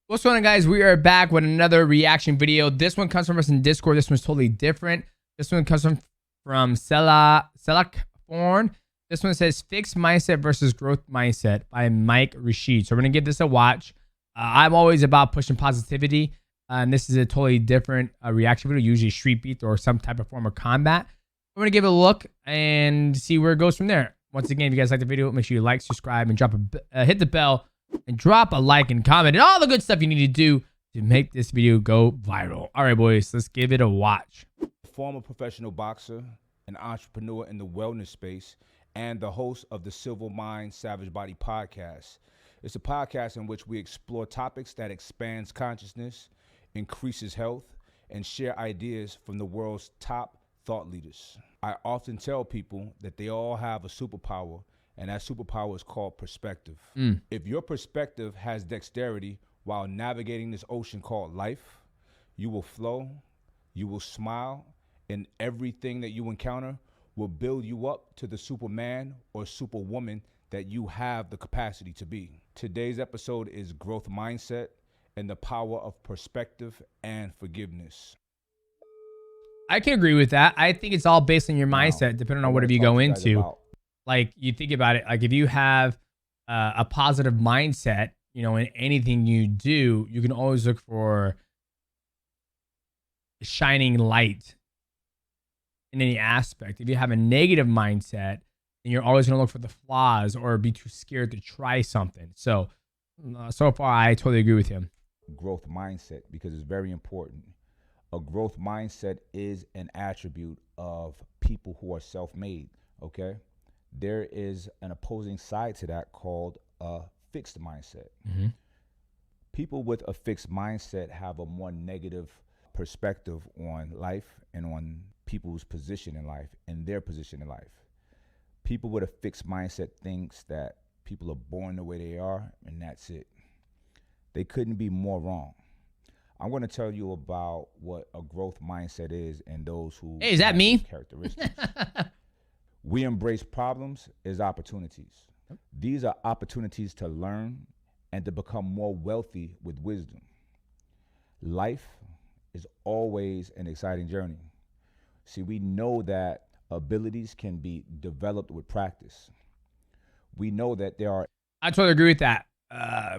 What's going on, guys? We are back with another reaction video. This one comes from us in Discord. This one's totally different. This one comes from Selak Forn. This one says Fixed Mindset versus Growth Mindset by Mike Rashid. So we're going to give this a watch. I'm always about pushing positivity. And this is a totally different reaction video, usually Street Beat or some type of form of combat. We're going to give it a look and see where it goes from there. Once again, if you guys like the video, make sure you like, subscribe, and hit the bell. And drop a like and comment and all the good stuff you need to do to make this video go viral. All right, boys, let's give it a watch. Former professional boxer, an entrepreneur in the wellness space, and the host of the Silver Mind Savage Body podcast. It's a podcast in which we explore topics that expands consciousness, increases health, and share ideas from the world's top thought leaders. I often tell people that they all have a superpower, and that superpower is called perspective. If your perspective has dexterity while navigating this ocean called life, you will flow, you will smile, and everything that you encounter will build you up to the Superman or Superwoman that you have the capacity to be. Today's episode is growth mindset and the power of perspective and forgiveness. I can agree with that. I think it's all based on your mindset, depending on whatever you go into. Like, you think about it, like if you have a positive mindset, you know, in anything you do, you can always look for shining light in any aspect. If you have a negative mindset, then you're always going to look for the flaws or be too scared to try something. So far, I totally agree with him. Growth mindset, because it's very important. A growth mindset is an attribute of people who are self-made, okay? There is an opposing side to that called a fixed mindset. People with a fixed mindset have a more negative perspective on life and on people's position in life and their position in life. People with a fixed mindset thinks that people are born the way they are and that's it. They couldn't be more wrong. I'm going to tell you about what a growth mindset is and those who Hey, is that me? Characteristics. We embrace problems as opportunities. These are opportunities to learn and to become more wealthy with wisdom. Life is always an exciting journey. See, we know that abilities can be developed with practice. We know that there are... I totally agree with that.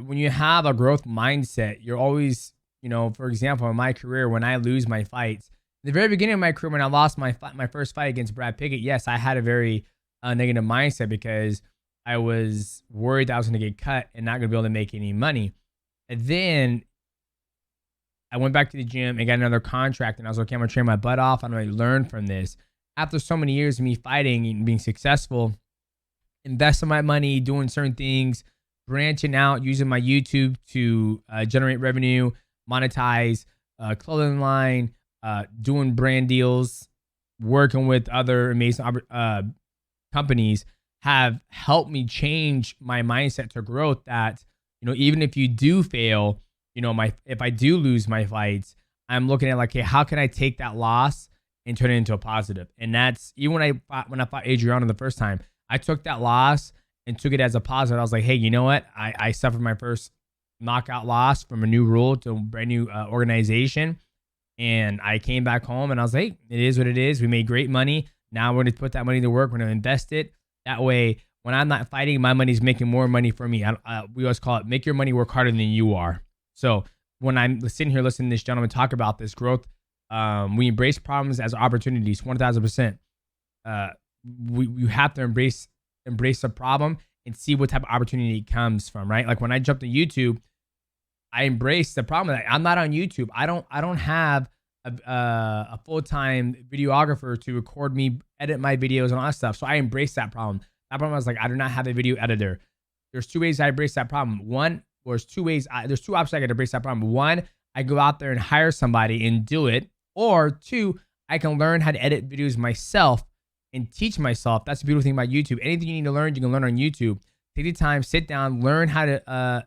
When you have a growth mindset, you're always, you know, for example, in my career, when I lose my fights, the very beginning of my career, when I lost my first fight against Brad Pickett, yes, I had a very negative mindset because I was worried that I was going to get cut and not going to be able to make any money. And then I went back to the gym and got another contract, and I was like, okay, I'm going to train my butt off. I'm going to learn from this. After so many years of me fighting and being successful, investing my money, doing certain things, branching out, using my YouTube to generate revenue, monetize, clothing line, doing brand deals, working with other amazing companies have helped me change my mindset to growth that, you know, even if you do fail, you know, if I do lose my fights, I'm looking at like, hey, how can I take that loss and turn it into a positive? And that's even when I fought Adriano the first time, I took that loss and took it as a positive. I was like, hey, you know what? I suffered my first knockout loss from a new rule to a brand new organization. And I came back home and I was like, hey, it is what it is. We made great money. Now we're going to put that money to work. We're going to invest it. That way, when I'm not fighting, my money's making more money for me. We always call it make your money work harder than you are. So when I'm sitting here listening to this gentleman talk about this growth, we embrace problems as opportunities, 1,000%. You have to embrace the problem and see what type of opportunity it comes from, right? Like when I jumped to YouTube, I embrace the problem. I'm not on YouTube. I don't have a full-time videographer to record me, edit my videos and all that stuff. So I embrace that problem. That problem was like, I do not have a video editor. There's two ways I embrace that problem. There's two options I can embrace that problem. One, I go out there and hire somebody and do it. Or two, I can learn how to edit videos myself and teach myself. That's the beautiful thing about YouTube. Anything you need to learn, you can learn on YouTube. Take the time, sit down, learn how to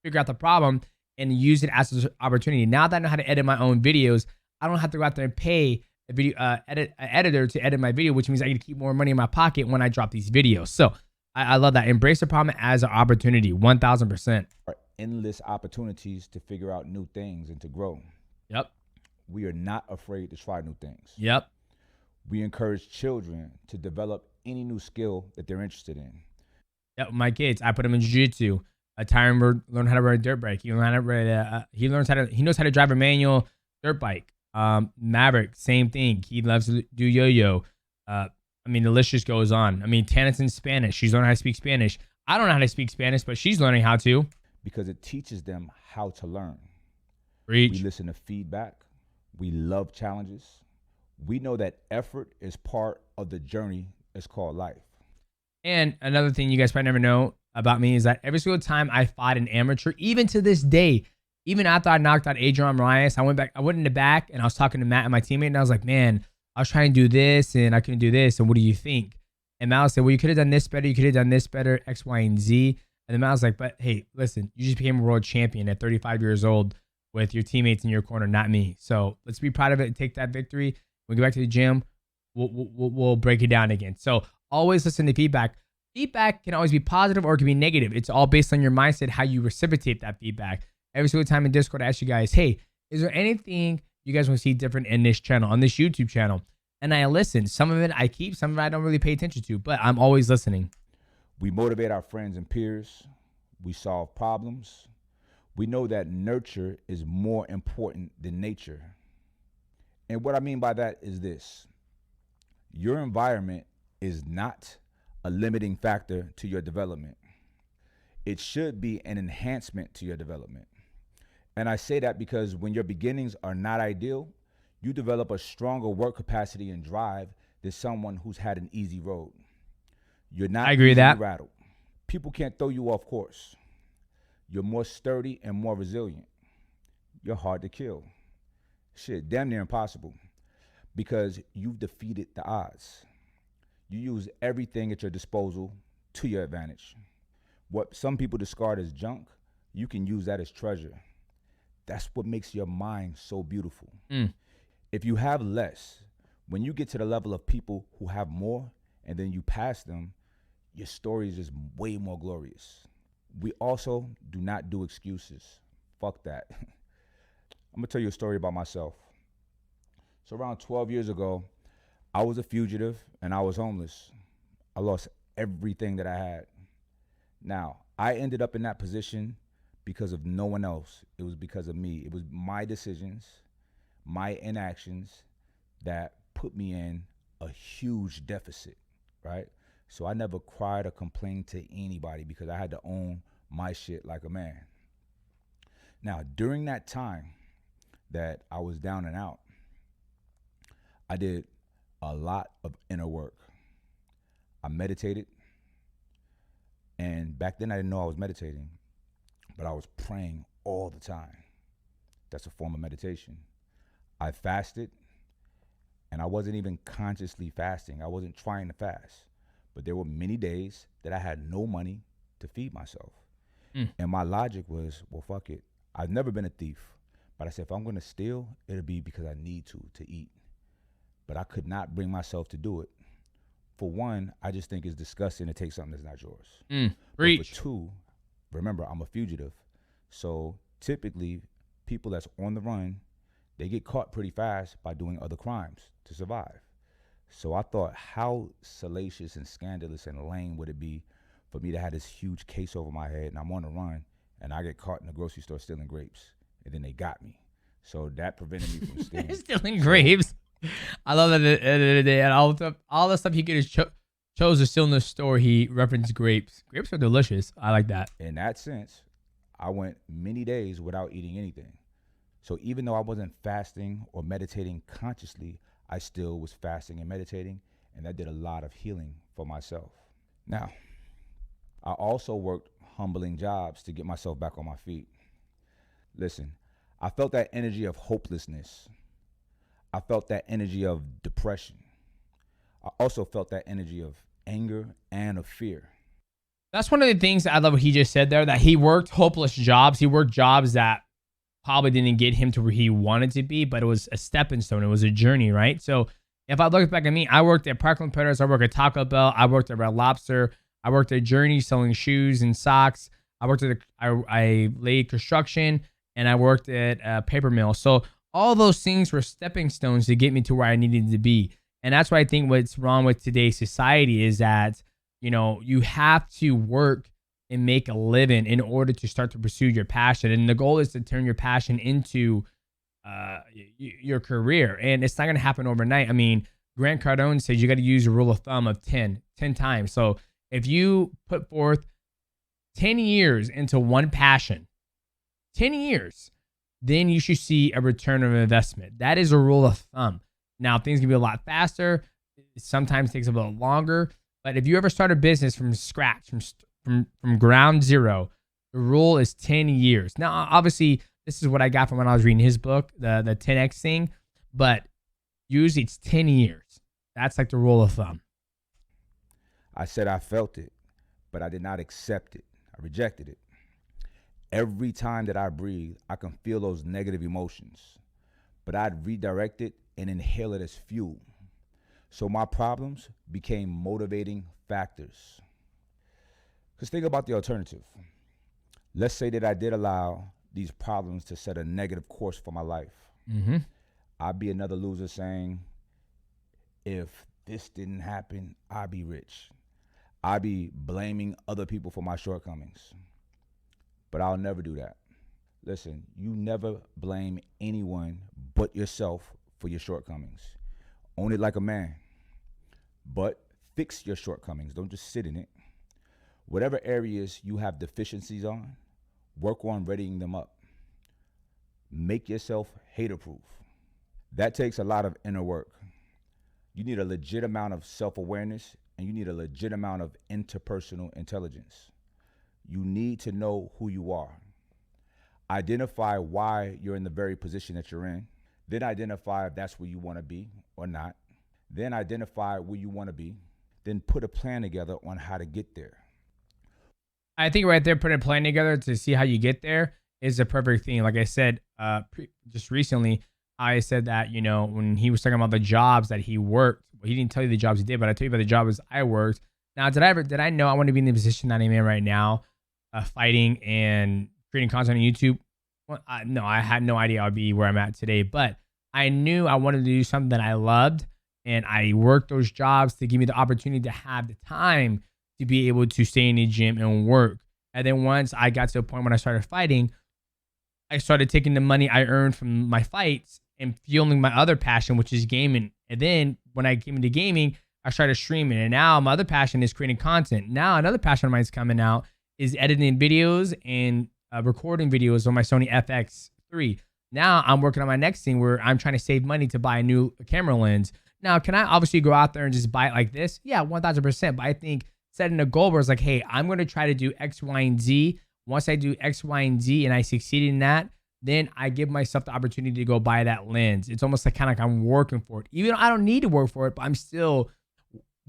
figure out the problem and use it as an opportunity. Now that I know how to edit my own videos, I don't have to go out there and pay a video editor to edit my video, which means I get to keep more money in my pocket when I drop these videos. So I love that. Embrace the problem as an opportunity, 1,000%. endless opportunities to figure out new things and to grow. Yep. We are not afraid to try new things. Yep. We encourage children to develop any new skill that they're interested in. Yep. My kids, I put them in jiu-jitsu. Tyron learned how to ride a dirt bike. He knows how to drive a manual dirt bike. Maverick, same thing. He loves to do yo-yo. I mean, the list just goes on. I mean, Tana's in Spanish. She's learning how to speak Spanish. I don't know how to speak Spanish, but she's learning how to. Because it teaches them how to learn. Preach. We listen to feedback. We love challenges. We know that effort is part of the journey that's called life. And another thing you guys probably never know about me is that every single time I fought an amateur, even to this day, even after I knocked out Adrian Moraes, I went in the back and I was talking to Matt and my teammate, and I was like, man, I was trying to do this and I couldn't do this. And what do you think? And Matt said, well, you could have done this better. You could have done this better, X, Y, and Z. And then Matt was like, but hey, listen, you just became a world champion at 35 years old with your teammates in your corner, not me. So let's be proud of it and take that victory. When we go back to the gym, we'll break it down again. So always listen to feedback. Feedback can always be positive or it can be negative. It's all based on your mindset, how you reciprocate that feedback. Every single time in Discord, I ask you guys, hey, is there anything you guys want to see different in this channel, on this YouTube channel? And I listen. Some of it I keep, some of it I don't really pay attention to, but I'm always listening. We motivate our friends and peers. We solve problems. We know that nurture is more important than nature. And what I mean by that is this. Your environment is not a limiting factor to your development. It should be an enhancement to your development. And I say that because when your beginnings are not ideal, you develop a stronger work capacity and drive than someone who's had an easy road. You're not I agree with that. rattled. People can't throw you off course. You're more sturdy and more resilient. You're hard to kill. Shit, damn near impossible. Because you've defeated the odds. You use everything at your disposal to your advantage. What some people discard as junk, you can use that as treasure. That's what makes your mind so beautiful. If you have less, when you get to the level of people who have more and then you pass them, your story is just way more glorious. We also do not do excuses. Fuck that. I'm gonna tell you a story about myself. So around 12 years ago, I was a fugitive and I was homeless. I lost everything that I had. Now, I ended up in that position because of no one else. It was because of me. It was my decisions, my inactions that put me in a huge deficit, right? So I never cried or complained to anybody because I had to own my shit like a man. Now, during that time that I was down and out, I did a lot of inner work. I meditated. And back then I didn't know I was meditating, but I was praying all the time. That's a form of meditation. I fasted, and I wasn't even consciously fasting. I wasn't trying to fast, but there were many days that I had no money to feed myself. And my logic was, well, fuck it. I've never been a thief, but I said, if I'm gonna steal, it'll be because I need to eat. But I could not bring myself to do it. For one, I just think it's disgusting to take something that's not yours. But for two, remember, I'm a fugitive. So typically, people that's on the run, they get caught pretty fast by doing other crimes to survive. So I thought, how salacious and scandalous and lame would it be for me to have this huge case over my head and I'm on the run and I get caught in the grocery store stealing grapes and then they got me. So that prevented me from stealing. Stealing grapes. I love that at the end of the day, and all the stuff he could have chose to steal in the store, he referenced grapes. Grapes are delicious. I like that. In that sense, I went many days without eating anything. So even though I wasn't fasting or meditating consciously, I still was fasting and meditating, and that did a lot of healing for myself. Now, I also worked humbling jobs to get myself back on my feet. Listen, I felt that energy of hopelessness. I felt that energy of depression. I also felt that energy of anger and of fear. That's one of the things that I love what he just said there, that he worked hopeless jobs. He worked jobs that probably didn't get him to where he wanted to be, but it was a stepping stone. It was a journey, right? So if I look back at me, I worked at Parkland Peddlers. I worked at Taco Bell. I worked at Red Lobster. I worked at Journey selling shoes and socks. I worked at I laid construction, and I worked at a paper mill. So all those things were stepping stones to get me to where I needed to be. And that's why I think what's wrong with today's society is that, you have to work and make a living in order to start to pursue your passion. And the goal is to turn your passion into your career. And it's not going to happen overnight. I mean, Grant Cardone says you got to use a rule of thumb of 10 times. So if you put forth 10 years into one passion, 10 years, then you should see a return of investment. That is a rule of thumb. Now, things can be a lot faster. It sometimes takes a little longer. But if you ever start a business from scratch, from ground zero, the rule is 10 years. Now, obviously, this is what I got from when I was reading his book, the 10X thing. But usually it's 10 years. That's like the rule of thumb. I said I felt it, but I did not accept it. I rejected it. Every time that I breathe, I can feel those negative emotions, but I'd redirect it and inhale it as fuel. So my problems became motivating factors. Because think about the alternative. Let's say that I did allow these problems to set a negative course for my life. Mm-hmm. I'd be another loser saying, if this didn't happen, I'd be rich. I'd be blaming other people for my shortcomings. But I'll never do that. Listen, you never blame anyone but yourself for your shortcomings. Own it like a man. But fix your shortcomings. Don't just sit in it. Whatever areas you have deficiencies on, work on readying them up. Make yourself hater-proof. That takes a lot of inner work. You need a legit amount of self-awareness, and you need a legit amount of interpersonal intelligence. You need to know who you are. Identify why you're in the very position that you're in. Then identify if that's where you want to be or not. Then identify where you want to be. Then put a plan together on how to get there. I think right there, putting a plan together to see how you get there is a perfect thing. Like I said, just recently, I said that, when he was talking about the jobs that he worked, well, he didn't tell you the jobs he did, but I tell you about the jobs I worked. Now, did I know I want to be in the position that I'm in right now, fighting and creating content on YouTube? Well, no, I had no idea I'd be where I'm at today, but I knew I wanted to do something that I loved, and I worked those jobs to give me the opportunity to have the time to be able to stay in the gym and work. And then once I got to a point when I started fighting, I started taking the money I earned from my fights and fueling my other passion, which is gaming. And then when I came into gaming, I started streaming. And now my other passion is creating content. Now another passion of mine is coming out is editing videos and recording videos on my Sony FX3. Now I'm working on my next thing where I'm trying to save money to buy a new camera lens. Now, can I obviously go out there and just buy it like this? Yeah, 1000%. But I think setting a goal where it's like, hey, I'm going to try to do X, Y, and Z. Once I do X, Y, and Z and I succeed in that, then I give myself the opportunity to go buy that lens. It's almost like kind of like I'm working for it. Even though I don't need to work for it, but I'm still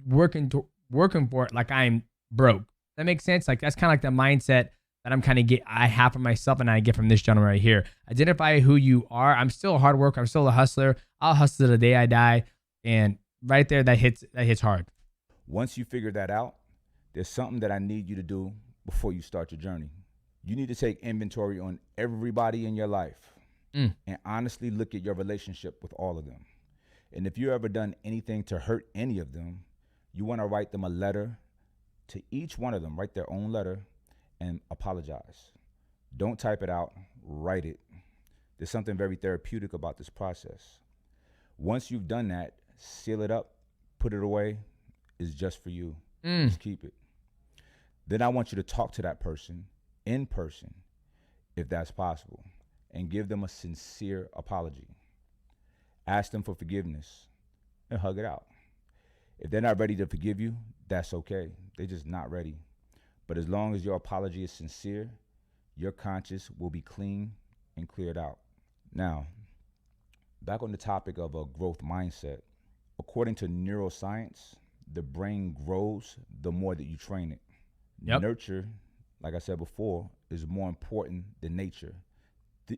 working for it like I'm broke. That makes sense? Like that's kind of like the mindset that I have for myself and I get from this gentleman right here. Identify who you are. I'm still a hard worker. I'm still a hustler. I'll hustle to the day I die. And right there, that hits hard. Once you figure that out, there's something that I need you to do before you start your journey. You need to take inventory on everybody in your life and honestly look at your relationship with all of them. And if you've ever done anything to hurt any of them, you want to write them a letter to each one of them. Write their own letter and apologize. Don't type it out, write it. There's something very therapeutic about this process. Once you've done that, seal it up, put it away. It's just for you. Just keep it. Then I want you to talk to that person in person, if that's possible, and give them a sincere apology. Ask them for forgiveness and hug it out. If they're not ready to forgive you, that's okay. They're just not ready. But as long as your apology is sincere, your conscience will be clean and cleared out. Now, back on the topic of a growth mindset, according to neuroscience, the brain grows the more that you train it. Yep. Nurture, like I said before, is more important than nature.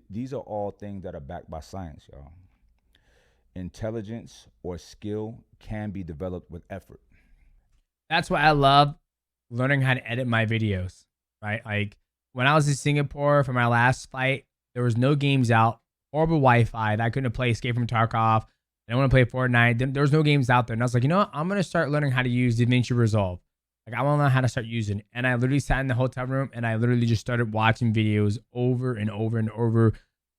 These are all things that are backed by science, y'all. Intelligence or skill can be developed with effort. That's why I love learning how to edit my videos, right? Like when I was in Singapore for my last fight, there was no games out, horrible Wi-Fi. I couldn't play Escape from Tarkov. I didn't want to play Fortnite. There was no games out there. And I was like, you know what? I'm going to start learning how to use DaVinci Resolve. Like, I want to learn how to start using it. And I literally sat in the hotel room and I literally just started watching videos over and over and over,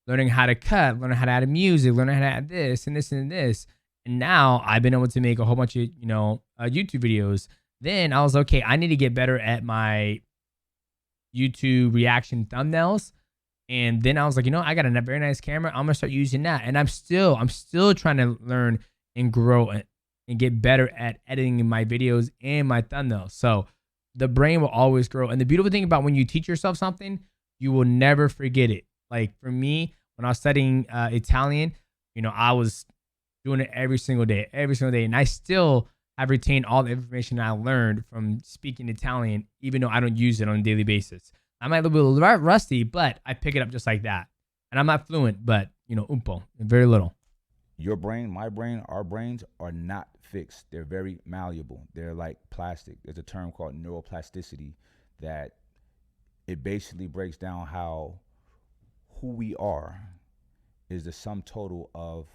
learning how to cut, learning how to add music, learning how to add this and this and this. And now I've been able to make a whole bunch of, YouTube videos. Then I was okay, I need to get better at my YouTube reaction thumbnails. And then I was like, I got a very nice camera. I'm gonna start using that. And I'm still trying to learn and grow and get better at editing my videos and my thumbnails. So the brain will always grow. And the beautiful thing about when you teach yourself something, you will never forget it. Like for me, when I was studying Italian, I was doing it every single day. And I still have retained all the information I learned from speaking Italian, even though I don't use it on a daily basis. I might be a little rusty, but I pick it up just like that. And I'm not fluent, but, un po', very little. Your brain, my brain, our brains are not fixed. They're very malleable. They're like plastic. There's a term called neuroplasticity that it basically breaks down how who we are is the sum total of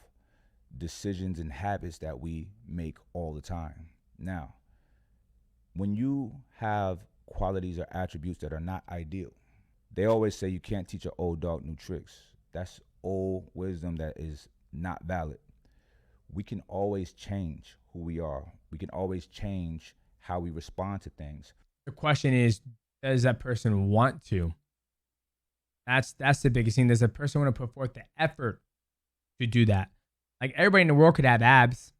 decisions and habits that we make all the time. Now, when you have qualities or attributes that are not ideal, they always say you can't teach an old dog new tricks. That's old wisdom that is not valid. We can always change who we are. We can always change how we respond to things. The question is, does that person want to? That's the biggest thing. Does that person want to put forth the effort to do that? Like, everybody in the world could have abs.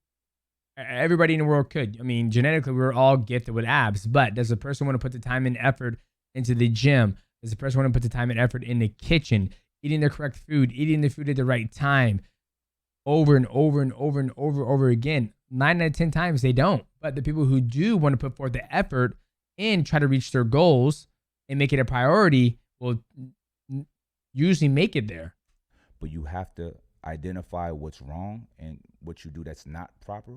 Everybody in the world could. I mean, genetically, we're all gifted with abs. But does a person want to put the time and effort into the gym? Does the person want to put the time and effort in the kitchen, eating the correct food, eating the food at the right time, over and over and over and over again? 9 out of 10 times they don't. But the people who do want to put forth the effort and try to reach their goals and make it a priority will usually make it there. But you have to identify what's wrong and what you do that's not proper,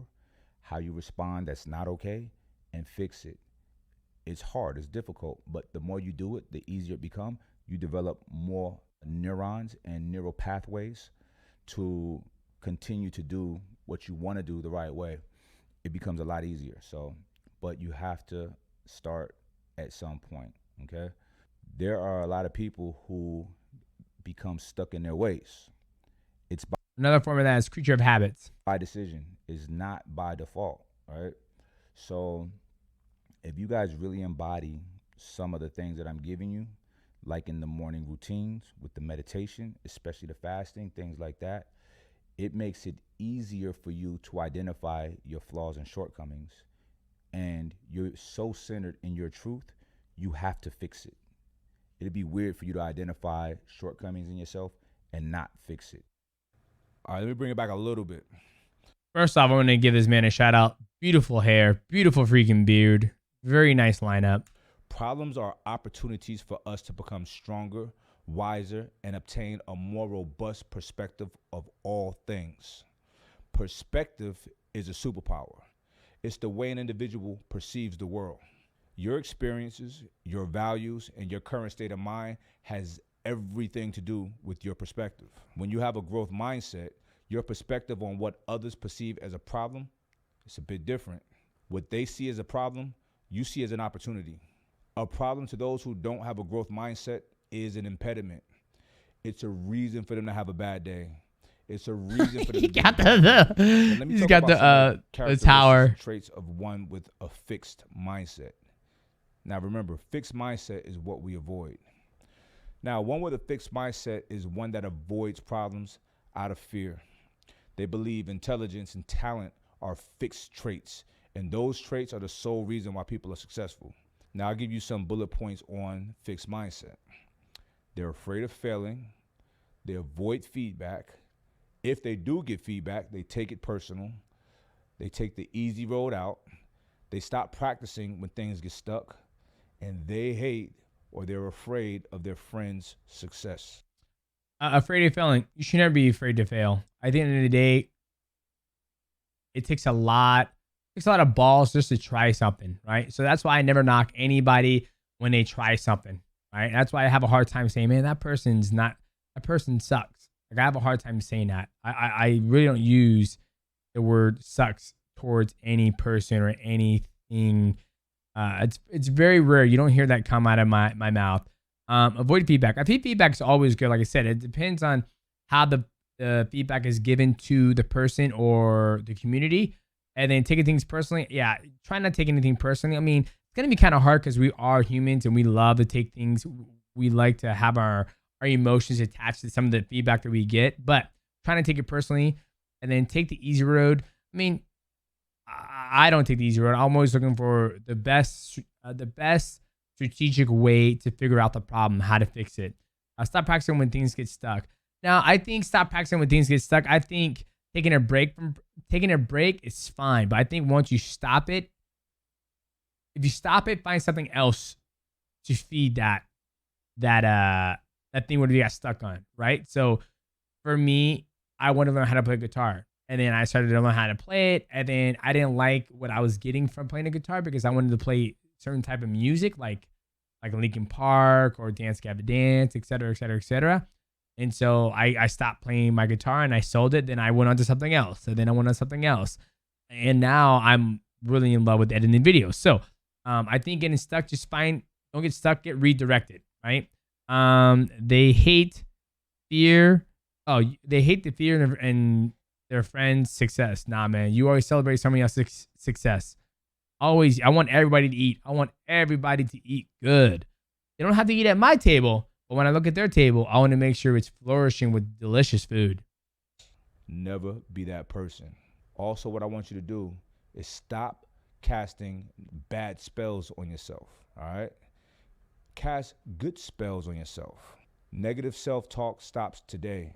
how you respond that's not okay, and fix it. It's hard, it's difficult, but the more you do it, the easier it becomes. You develop more neurons and neural pathways to continue to do what you want to do the right way. It becomes a lot easier. So, but you have to start at some point, okay? There are a lot of people who become stuck in their ways. It's another form of that is creature of habits. By decision, is not by default, right? So if you guys really embody some of the things that I'm giving you, like in the morning routines with the meditation, especially the fasting, things like that, it makes it easier for you to identify your flaws and shortcomings. And you're so centered in your truth, you have to fix it. It'd be weird for you to identify shortcomings in yourself and not fix it. All right, let me bring it back a little bit. First off, I want to give this man a shout out. Beautiful hair, beautiful freaking beard. Very nice lineup. Problems are opportunities for us to become stronger, wiser, and obtain a more robust perspective of all things. Perspective is a superpower. It's the way an individual perceives the world. Your experiences, your values, and your current state of mind has everything to do with your perspective. When you have a growth mindset, your perspective on what others perceive as a problem is a bit different. What they see as a problem, you see as an opportunity. A problem to those who don't have a growth mindset is an impediment. It's a reason for them to have a bad day. It's a reason for them to got the tower. Traits of one with a fixed mindset. Now remember, fixed mindset is what we avoid. Now, one with a fixed mindset is one that avoids problems out of fear. They believe intelligence and talent are fixed traits, and those traits are the sole reason why people are successful. Now, I'll give you some bullet points on fixed mindset. They're afraid of failing. They avoid feedback. If they do get feedback, they take it personal. They take the easy road out. They stop practicing when things get stuck. And they hate or they're afraid of their friends' success. Afraid of failing. You should never be afraid to fail. At the end of the day, it takes a lot of balls just to try something, right? So that's why I never knock anybody when they try something, right? That's why I have a hard time saying, man, that person sucks. Like, I have a hard time saying that. I really don't use the word sucks towards any person or anything. It's very rare. You don't hear that come out of my mouth. Avoid feedback. I think feedback is always good. Like I said, it depends on how the feedback is given to the person or the community. And then taking things personally. Yeah, try not to take anything personally. I mean, it's going to be kind of hard because we are humans and we love to take things. We like to have our emotions attached to some of the feedback that we get, but trying to take it personally and then take the easy road. I mean, I don't take the easy road. I'm always looking for the best strategic way to figure out the problem, how to fix it. Stop practicing when things get stuck. Now, I think stop practicing when things get stuck. I think taking a break is fine, but I think once you stop it, if you stop it, find something else to feed that thing where you got stuck on, right? So for me, I want to learn how to play guitar. And then I started to learn how to play it. And then I didn't like what I was getting from playing the guitar because I wanted to play certain type of music like Linkin Park or Dance Gavin Dance, et cetera, et cetera, et cetera. And so I stopped playing my guitar and I sold it. Then I went on to something else. So then I went on something else. And now I'm really in love with editing videos. So I think getting stuck, don't get stuck, get redirected, right? They hate fear. Oh, they hate the fear and their friends' success. Nah, man, you always celebrate somebody else's success. Always, I want everybody to eat. I want everybody to eat good. They don't have to eat at my table, but when I look at their table, I want to make sure it's flourishing with delicious food. Never be that person. Also, what I want you to do is stop casting bad spells on yourself, all right? Cast good spells on yourself. Negative self-talk stops today.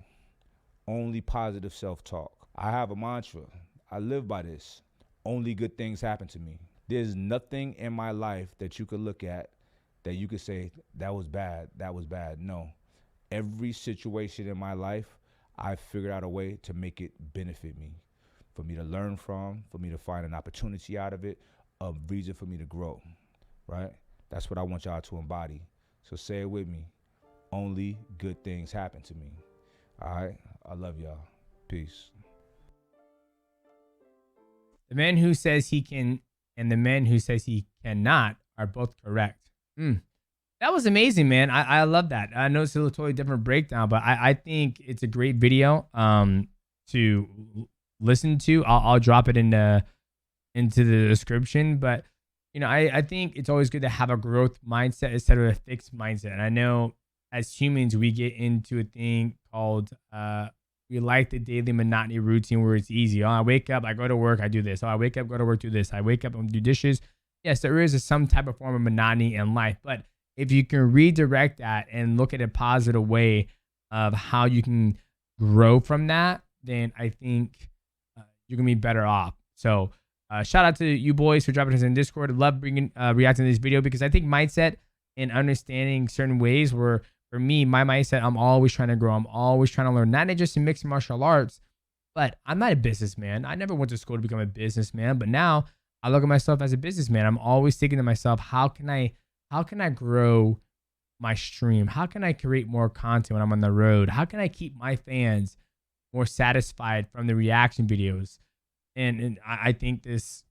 Only positive self-talk. I have a mantra. I live by this. Only good things happen to me. There's nothing in my life that you could look at that you could say, that was bad, that was bad. No. Every situation in my life, I figured out a way to make it benefit me, for me to learn from, for me to find an opportunity out of it, a reason for me to grow, right? That's what I want y'all to embody. So say it with me. Only good things happen to me. All right? I love y'all. Peace. The man who says he can and the man who says he cannot are both correct. That was amazing, man. I love that. I know it's a totally different breakdown, but I think it's a great video to listen to. I'll drop it into the description. But you know, I think it's always good to have a growth mindset instead of a fixed mindset. And I know as humans, we get into a thing called we like the daily monotony routine where it's easy. Oh, I wake up, I go to work, I do this. Oh, I wake up, go to work, do this. I wake up and do dishes. Yes, there is some type of form of monotony in life, but if you can redirect that and look at a positive way of how you can grow from that, then I think you're gonna be better off. So shout out to you boys for dropping us in Discord. I love reacting to this video because I think mindset and understanding certain ways where, for me, my mindset, I'm always trying to grow. I'm always trying to learn, not just in mixed martial arts, but I'm not a businessman. I never went to school to become a businessman, but now I look at myself as a businessman. I'm always thinking to myself, how can I grow my stream? How can I create more content when I'm on the road? How can I keep my fans more satisfied from the reaction videos? And I think that's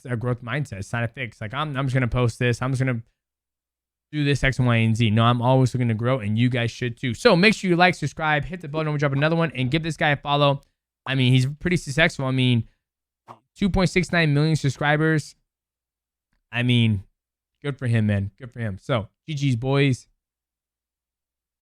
a growth mindset. It's not a fix. Like I'm just gonna post this. I'm just gonna do this X, Y, and Z. No, I'm always looking to grow, and you guys should too. So make sure you like, subscribe, hit the bell when we drop another one, and give this guy a follow. I mean, he's pretty successful. I mean, 2.69 million subscribers. I mean, good for him, man. Good for him. So, GG's, boys.